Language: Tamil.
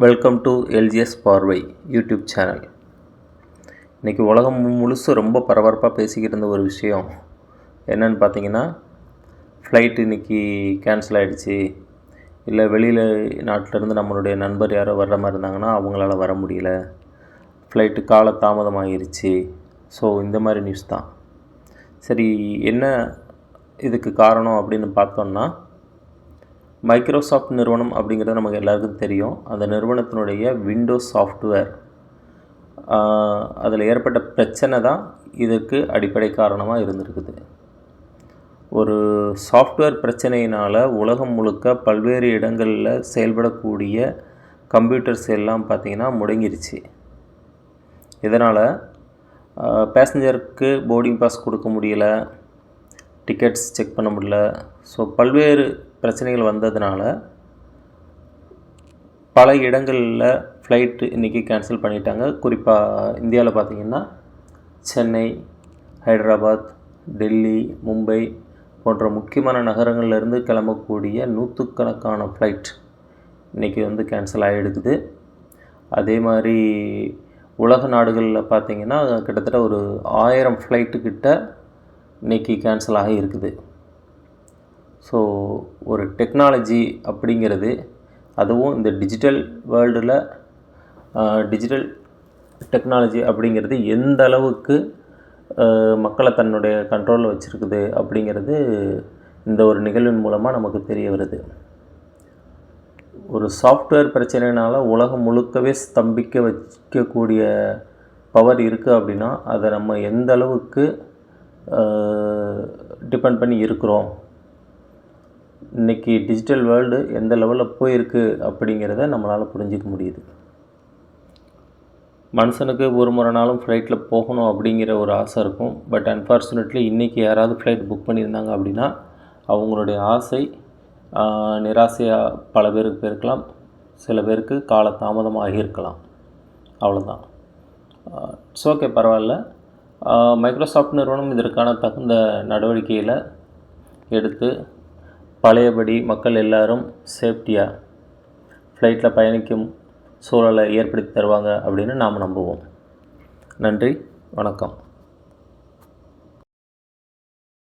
வெல்கம் டு எல்ஜிஎஸ் பார்வை யூடியூப் சேனல். இன்றைக்கி உலகம் முழுசும் ரொம்ப பரபரப்பாக பேசிக்கிட்டு இருந்த ஒரு விஷயம் என்னென்னு பார்த்தீங்கன்னா, ஃப்ளைட் இன்றைக்கி கேன்சல் ஆகிடுச்சு, இல்லை வெளியில் நாட்டிலேருந்து நம்மளுடைய நண்பர் யாரோ வர்ற மாதிரி இருந்தாங்கன்னா அவங்களால வர முடியல, ஃப்ளைட்டு கால தாமதமாகிருச்சு. ஸோ இந்த மாதிரி நியூஸ் தான். சரி, என்ன இதுக்கு காரணம் அப்படின்னு பார்த்தோன்னா, மைக்ரோசாஃப்ட் நிறுவனம் அப்படிங்கிறது நமக்கு எல்லாருக்கும் தெரியும். அந்த நிறுவனத்தினுடைய விண்டோஸ் சாஃப்ட்வேர் அதில் ஏற்பட்ட பிரச்சனை தான் இதற்கு அடிப்படை காரணமாக இருந்திருக்குது. ஒரு சாஃப்ட்வேர் பிரச்சனையினால் உலகம் முழுக்க பல்வேறு இடங்களில் செயல்படக்கூடிய கம்ப்யூட்டர்ஸ் எல்லாம் பார்த்திங்கன்னா முடங்கிருச்சு. இதனால் பேசஞ்சருக்கு போர்டிங் பாஸ் கொடுக்க முடியல, டிக்கெட்ஸ் செக் பண்ண முடியல. ஸோ பல்வேறு பிரச்சனைகள் வந்ததுனால பல இடங்களில் ஃப்ளைட்டு இன்றைக்கி கேன்சல் பண்ணிட்டாங்க. குறிப்பாக இந்தியாவில் பார்த்திங்கன்னா சென்னை, ஹைதராபாத், டெல்லி, மும்பை போன்ற முக்கியமான நகரங்கள்லேருந்து கிளம்பக்கூடிய நூற்றுக்கணக்கான ஃப்ளைட் இன்றைக்கி கேன்சல் ஆகிடுக்குது. அதே மாதிரி உலக நாடுகளில் பார்த்திங்கன்னா கிட்டத்தட்ட ஒரு 1000 ஃப்ளைட்டுக்கிட்ட இன்றைக்கி கேன்சல் ஆகி இருக்குது. ஸோ ஒரு டெக்னாலஜி அப்படிங்கிறது, அதுவும் இந்த டிஜிட்டல் வேர்ல்டில் டிஜிட்டல் டெக்னாலஜி அப்படிங்கிறது எந்த அளவுக்கு மக்களை தன்னுடைய கண்ட்ரோலில் வச்சுருக்குது அப்படிங்கிறது இந்த ஒரு நிகழ்வின் மூலமாக நமக்கு தெரிய வருது. ஒரு சாஃப்ட்வேர் பிரச்சனைனால உலகம் முழுக்கவே ஸ்தம்பிக்க வைக்கக்கூடிய பவர் இருக்குது அப்படின்னா அதை நம்ம எந்த அளவுக்கு டிபெண்ட் பண்ணி இருக்கிறோம், இன்றைக்கி டிஜிட்டல் வேர்ல்டு எந்த லெவலில் போயிருக்கு அப்படிங்கிறத நம்மளால் புரிஞ்சிக்க முடியுது. மனுஷனுக்கு ஒரு முறை நாளும் ஃப்ளைட்டில் போகணும் அப்படிங்கிற ஒரு ஆசை இருக்கும். பட் அன்ஃபார்ச்சுனேட்லி இன்றைக்கி யாராவது ஃப்ளைட் புக் பண்ணியிருந்தாங்க அப்படின்னா அவங்களுடைய ஆசை நிராசையாக பல பேருக்கு போயிருக்கலாம், சில பேருக்கு கால தாமதமாக இருக்கலாம். அவ்வளோதான். இட்ஸ் ஓகே, பரவாயில்ல. மைக்ரோசாஃப்ட் நிறுவனம் இதற்கான தகுந்த நடவடிக்கைகளை எடுத்து பழையபடி மக்கள் எல்லாரும் சேஃப்டியாக ஃப்ளைட்டில் பயணிக்கும் சூழலை ஏற்படுத்தி தருவாங்க அப்படின்னு நாம் நம்புவோம். நன்றி, வணக்கம்.